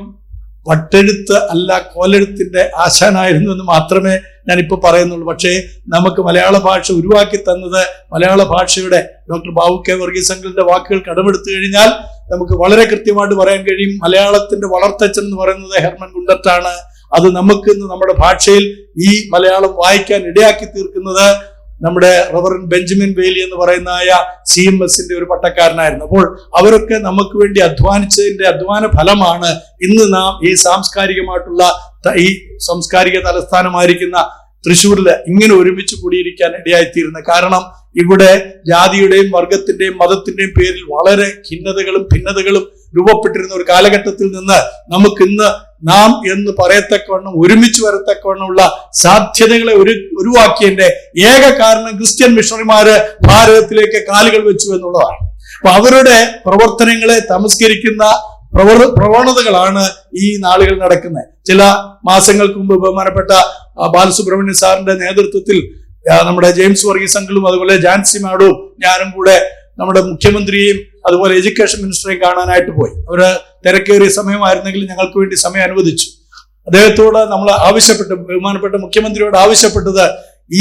വട്ടെഴുത്ത് അല്ല കോലെഴുത്തിന്റെ ആശാനായിരുന്നു എന്ന് മാത്രമേ ഞാനിപ്പോ പറയുന്നുള്ളൂ. പക്ഷേ നമുക്ക് മലയാള ഭാഷ ഉരുവാക്കി തന്നത്, മലയാള ഭാഷയുടെ ഡോക്ടർ ബാബു കെ വർഗീസ് അങ്കിളിന്റെ വാക്കുകൾ കടമെടുത്തു കഴിഞ്ഞാൽ നമുക്ക് വളരെ കൃത്യമായിട്ട് പറയാൻ കഴിയും, മലയാളത്തിന്റെ വളർത്തച്ഛൻ എന്ന് പറയുന്നത് ഹെർമൻ ഗുണ്ടറ്റാണ്. അത് നമുക്ക് ഇന്ന് നമ്മുടെ ഭാഷയിൽ ഈ മലയാളം വായിക്കാൻ ഇടയാക്കി തീർക്കുന്നത് നമ്മുടെ റവറൻ ബെഞ്ചമിൻ ബെയ്ലി എന്ന് പറയുന്ന CMSന്റെ ഒരു പട്ടക്കാരനായിരുന്നു. അപ്പോൾ അവരൊക്കെ നമുക്ക് വേണ്ടി അധ്വാനിച്ചതിന്റെ അധ്വാന ഫലമാണ് ഇന്ന് നാം ഈ സാംസ്കാരികമായിട്ടുള്ള ഈ സാംസ്കാരിക തലസ്ഥാനമായിരിക്കുന്ന തൃശ്ശൂരിൽ ഇങ്ങനെ ഒരുമിച്ച് കൂടിയിരിക്കാൻ ഇടയായിത്തീരുന്നത്. കാരണം ഇവിടെ ജാതിയുടെയും വർഗത്തിന്റെയും മതത്തിന്റെയും പേരിൽ വളരെ ഭിന്നതകളും രൂപപ്പെട്ടിരുന്ന ഒരു കാലഘട്ടത്തിൽ നിന്ന് നമുക്കിന്ന് നാം എന്ന് പറയത്തക്കവണ്ണം ഒരുമിച്ച് വരത്തക്കവണ്ണമുള്ള സാധ്യതകളെ ഉരുവാക്കിയതിന്റെ ഏക കാരണം ക്രിസ്ത്യൻ മിഷണറിമാര് ഭാരതത്തിലേക്ക് കാലുകൾ വെച്ചു എന്നുള്ളതാണ്. അപ്പൊ അവരുടെ പ്രവർത്തനങ്ങളെ തമസ്കരിക്കുന്ന പ്രവണതകളാണ് ഈ നാളുകൾ നടക്കുന്നത്. ചില മാസങ്ങൾക്ക് മുമ്പ് ബഹുമാനപ്പെട്ട ബാലസുബ്രഹ്മണ്യ സാറിന്റെ നേതൃത്വത്തിൽ നമ്മുടെ ജെയിംസ് വർഗീസ് അങ്കിളും അതുപോലെ ജാൻസി മാഡവും ഞാനും കൂടെ നമ്മുടെ മുഖ്യമന്ത്രിയെയും അതുപോലെ എഡ്യൂക്കേഷൻ മിനിസ്റ്ററെയും കാണാനായിട്ട് പോയി. അവര് തിരക്കേറിയ സമയമായിരുന്നെങ്കിൽ ഞങ്ങൾക്ക് വേണ്ടി സമയം അനുവദിച്ചു. അദ്ദേഹത്തോട് നമ്മൾ ബഹുമാനപ്പെട്ട മുഖ്യമന്ത്രിയോട് ആവശ്യപ്പെട്ടത്,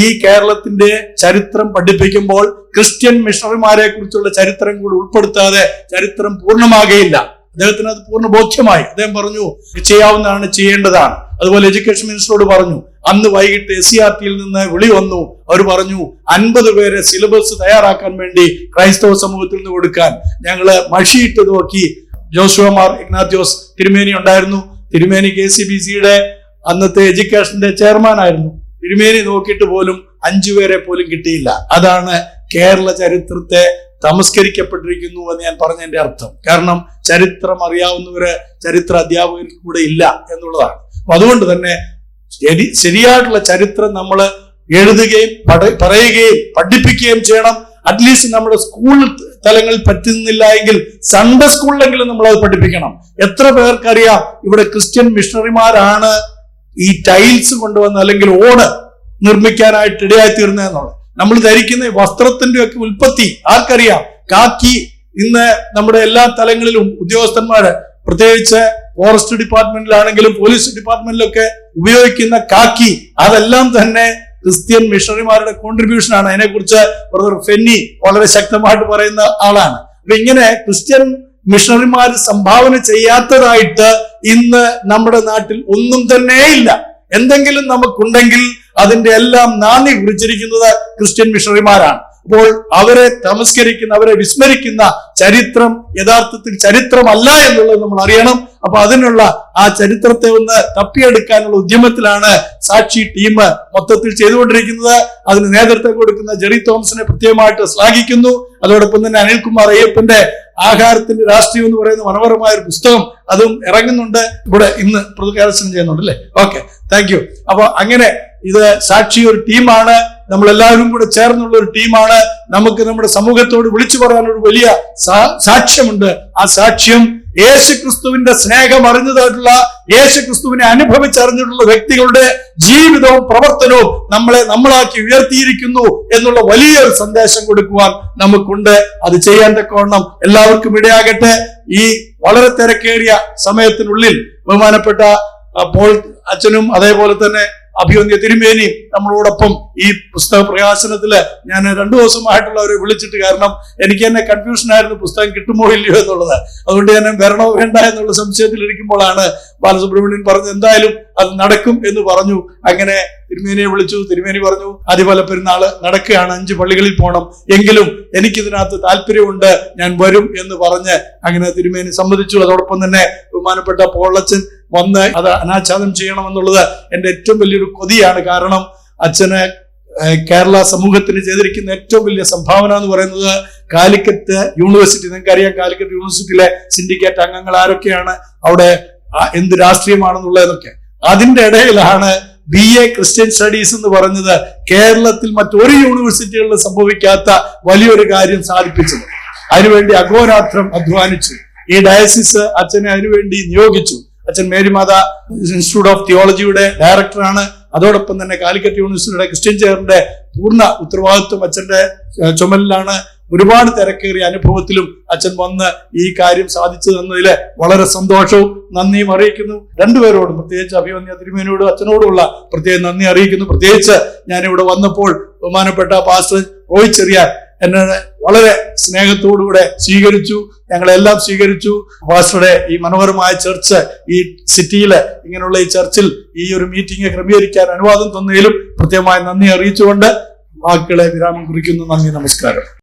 ഈ കേരളത്തിന്റെ ചരിത്രം പഠിപ്പിക്കുമ്പോൾ ക്രിസ്ത്യൻ മിഷണറിമാരെ കുറിച്ചുള്ള ചരിത്രം കൂടി ഉൾപ്പെടുത്താതെ ചരിത്രം പൂർണ്ണമാകുകയില്ല. അദ്ദേഹത്തിന് അത് പൂർണ്ണ ബോധ്യമായി. അദ്ദേഹം പറഞ്ഞു ചെയ്യാവുന്നതാണ്, ചെയ്യേണ്ടതാണ്. അതുപോലെ എഡ്യൂക്കേഷൻ മിനിസ്റ്ററോട് പറഞ്ഞു. അന്ന് വൈകിട്ട് SCRTയിൽ നിന്ന് വിളി വന്നു. അവർ പറഞ്ഞു 50 പേരെ സിലബസ് തയ്യാറാക്കാൻ വേണ്ടി ക്രൈസ്തവ സമൂഹത്തിൽ നിന്ന് കൊടുക്കാൻ. ഞങ്ങള് മഷിയിട്ട് നോക്കി. ജോഷുവ മാർ ഇഗ്നാത്യോസ് തിരുമേനി ഉണ്ടായിരുന്നു. തിരുമേനി KCBCയുടെ അന്നത്തെ എഡ്യൂക്കേഷന്റെ ചെയർമാൻ ആയിരുന്നു. തിരുമേനി നോക്കിയിട്ട് പോലും 5 പേരെ പോലും കിട്ടിയില്ല. അതാണ് കേരള ചരിത്രത്തെ തമസ്കരിക്കപ്പെട്ടിരിക്കുന്നു എന്ന് ഞാൻ പറഞ്ഞതിന്റെ അർത്ഥം. കാരണം ചരിത്രം അറിയാവുന്നവര് ചരിത്ര അധ്യാപകർ കൂടെ ഇല്ല എന്നുള്ളതാണ്. അപ്പൊ അതുകൊണ്ട് തന്നെ ശരിയായിട്ടുള്ള ചരിത്രം നമ്മൾ എഴുതുകയും പറയുകയും പഠിപ്പിക്കുകയും ചെയ്യണം. അറ്റ്ലീസ്റ്റ് നമ്മുടെ സ്കൂൾ തലങ്ങളിൽ പറ്റുന്നില്ല എങ്കിൽ സൺഡേ സ്കൂളിലെങ്കിലും നമ്മൾ അത് പഠിപ്പിക്കണം. എത്ര പേർക്കറിയാം ഇവിടെ ക്രിസ്ത്യൻ മിഷണറിമാരാണ് ഈ ടൈൽസ് കൊണ്ടുവന്ന് അല്ലെങ്കിൽ ഓട് നിർമ്മിക്കാനായിട്ട് ഇടയായി തീർന്നതെന്നുള്ളത്. നമ്മൾ ധരിക്കുന്ന വസ്ത്രത്തിന്റെ ഒക്കെ ഉൽപ്പത്തി ആർക്കറിയാം? കാക്കി ഇന്ന് നമ്മുടെ എല്ലാ തലങ്ങളിലും ഉദ്യോഗസ്ഥന്മാര്, പ്രത്യേകിച്ച് ഫോറസ്റ്റ് ഡിപ്പാർട്ട്മെന്റിലാണെങ്കിലും പോലീസ് ഡിപ്പാർട്ട്മെന്റിലൊക്കെ ഉപയോഗിക്കുന്ന കാക്കി, അതെല്ലാം തന്നെ ക്രിസ്ത്യൻ മിഷണറിമാരുടെ കോൺട്രിബ്യൂഷൻ ആണ്. അതിനെക്കുറിച്ച് ബ്രദർ ഫെന്നി വളരെ ശക്തമായിട്ട് പറയുന്ന ആളാണ്. അപ്പൊ ഇങ്ങനെ ക്രിസ്ത്യൻ മിഷണറിമാർ സംഭാവന ചെയ്യാത്തതായിട്ട് ഇന്ന് നമ്മുടെ നാട്ടിൽ ഒന്നും തന്നെ ഇല്ല. എന്തെങ്കിലും നമുക്കുണ്ടെങ്കിൽ അതിന്റെ എല്ലാം നാന്ദി കുറിച്ചിരിക്കുന്നത് ക്രിസ്ത്യൻ മിഷണറിമാരാണ്. അപ്പോൾ അവരെ തമസ്കരിക്കുന്ന, അവരെ വിസ്മരിക്കുന്ന ചരിത്രം യഥാർത്ഥത്തിൽ ചരിത്രമല്ല എന്നുള്ളത് നമ്മൾ അറിയണം. അപ്പൊ അതിനുള്ള ആ ചരിത്രത്തെ ഒന്ന് തപ്പിയെടുക്കാനുള്ള ഉദ്യമത്തിലാണ് സാക്ഷി ടീം മൊത്തത്തിൽ ചെയ്തുകൊണ്ടിരിക്കുന്നത്. അതിന് നേതൃത്വം കൊടുക്കുന്ന ജെറി തോമസിനെ പ്രത്യേകമായിട്ട് ശ്ലാഘിക്കുന്നു. അതോടൊപ്പം തന്നെ അനിൽകുമാർ അയ്യപ്പന്റെ ആഹാരത്തിന്റെ രാഷ്ട്രീയം എന്ന് പറയുന്ന മനോഹരമായ ഒരു പുസ്തകം അതും ഇറങ്ങുന്നുണ്ട്. ഇവിടെ ഇന്ന് പ്രകാശനം ചെയ്യുന്നുണ്ട് അല്ലേ? Okay, thank you. അപ്പൊ അങ്ങനെ ഇത് സാക്ഷി ഒരു ടീമാണ്, നമ്മൾ എല്ലാവരും കൂടെ ചേർന്നുള്ള ഒരു ടീമാണ്. നമുക്ക് നമ്മുടെ സമൂഹത്തോട് വിളിച്ചു പറയാനൊരു വലിയ സാക്ഷ്യമുണ്ട്. ആ സാക്ഷ്യം യേശുക്രിസ്തുവിന്റെ സ്നേഹം അറിഞ്ഞതായിട്ടുള്ള, യേശുക്രിസ്തുവിനെ അനുഭവിച്ചറിഞ്ഞിട്ടുള്ള വ്യക്തികളുടെ ജീവിതവും പ്രവർത്തനവും നമ്മളാക്കി ഉയർത്തിയിരിക്കുന്നു എന്നുള്ള വലിയൊരു സന്ദേശം കൊടുക്കുവാൻ നമുക്കുണ്ട്. അത് ചെയ്യാൻ തക്കവണ്ണം എല്ലാവർക്കും ഇടയാകട്ടെ. ഈ വളരെ തിരക്കേറിയ സമയത്തിനുള്ളിൽ ബഹുമാനപ്പെട്ട പോൾ അച്ഛനും അതേപോലെ തന്നെ അഭിവന്ദ്യ തിരുമേനിയും നമ്മളോടൊപ്പം ഈ പുസ്തക പ്രകാശനത്തില് ഞാൻ 2 ദിവസമായിട്ടുള്ളവരെ വിളിച്ചിട്ട്, കാരണം എനിക്ക് തന്നെ കൺഫ്യൂഷൻ ആയിരുന്നു പുസ്തകം കിട്ടുമോ ഇല്ലയോ എന്നുള്ളത്. അതുകൊണ്ട് ഞാൻ വരണോ വേണ്ട എന്നുള്ള സംശയത്തിൽ ഇരിക്കുമ്പോഴാണ് ബാലസുബ്രഹ്മണ്യൻ പറഞ്ഞത് എന്തായാലും അത് നടക്കും എന്ന് പറഞ്ഞു. അങ്ങനെ തിരുമേനിയെ വിളിച്ചു. തിരുമേനി പറഞ്ഞു ആദ്യപാല പെരുന്നാള് നടക്കുകയാണ്, 5 പള്ളികളിൽ പോകണം, എങ്കിലും എനിക്കിതിനകത്ത് താല്പര്യമുണ്ട്, ഞാൻ വരും എന്ന് പറഞ്ഞ് അങ്ങനെ തിരുമേനി സമ്മതിച്ചു. അതോടൊപ്പം തന്നെ ബഹുമാനപ്പെട്ട പോളച്ചൻ വന്ന് അത് അനാച്ഛാദനം ചെയ്യണമെന്നുള്ളത് എൻ്റെ ഏറ്റവും വലിയൊരു കൊതിയാണ്. കാരണം അച്ഛന് കേരള സമൂഹത്തിന് ചെയ്തിരിക്കുന്ന ഏറ്റവും വലിയ സംഭാവന എന്ന് പറയുന്നത് കാലിക്കറ്റ് യൂണിവേഴ്സിറ്റി, നിങ്ങൾക്കറിയാം കാലിക്കറ്റ് യൂണിവേഴ്സിറ്റിയിലെ സിൻഡിക്കേറ്റ് അംഗങ്ങൾ ആരൊക്കെയാണ്, അവിടെ എന്ത് രാഷ്ട്രീയമാണെന്നുള്ളതൊക്കെ. അതിന്റെ ഇടയിലാണ് BA ക്രിസ്ത്യൻ സ്റ്റഡീസ് എന്ന് പറഞ്ഞത് കേരളത്തിൽ മറ്റൊരു യൂണിവേഴ്സിറ്റികളിൽ സംഭവിക്കാത്ത വലിയൊരു കാര്യം സാധിപ്പിച്ചത്. അതിനുവേണ്ടി അഘോരാത്രം അധ്വാനിച്ചു. ഈ ഡയസിസ് അച്ഛനെ അതിനുവേണ്ടി നിയോഗിച്ചു. അച്ഛൻ മേരിമാത ഇൻസ്റ്റിറ്റ്യൂട്ട് ഓഫ് തിയോളജിയുടെ ഡയറക്ടറാണ്. അതോടൊപ്പം തന്നെ കാലിക്കറ്റ് യൂണിവേഴ്സിറ്റിയുടെ ക്രിസ്ത്യൻ ചെയറിന്റെ പൂർണ്ണ ഉത്തരവാദിത്വം അച്ഛന്റെ ചുമലിലാണ്. ഒരുപാട് തിരക്കേറിയ അനുഭവത്തിലും അച്ഛൻ വന്ന് ഈ കാര്യം സാധിച്ചു തന്നതിൽ വളരെ സന്തോഷവും നന്ദിയും അറിയിക്കുന്നു. രണ്ടുപേരോടും, പ്രത്യേകിച്ച് അഭിവന്ദ്യ തിരുമേനിയോടും അച്ഛനോടുമുള്ള പ്രത്യേക നന്ദി അറിയിക്കുന്നു. പ്രത്യേകിച്ച് ഞാനിവിടെ വന്നപ്പോൾ ബഹുമാനപ്പെട്ട പാസ്റ്റർ റോയ് ചെറിയാൻ എന്നെ വളരെ സ്നേഹത്തോടുകൂടെ സ്വീകരിച്ചു, ഞങ്ങളെല്ലാം സ്വീകരിച്ചു. പാസ്റ്ററുടെ ഈ മനോഹരമായ ചർച്ച്, ഈ സിറ്റിയില് ഇങ്ങനെയുള്ള ഈ ചർച്ചിൽ ഈ ഒരു മീറ്റിംഗ് ക്രമീകരിക്കാൻ അനുവാദം തന്നതിലും പ്രത്യേകമായി നന്ദി അറിയിച്ചുകൊണ്ട് വാക്കുകളെ വിരാമം കുറിക്കുന്നു. നന്ദി, നമസ്കാരം.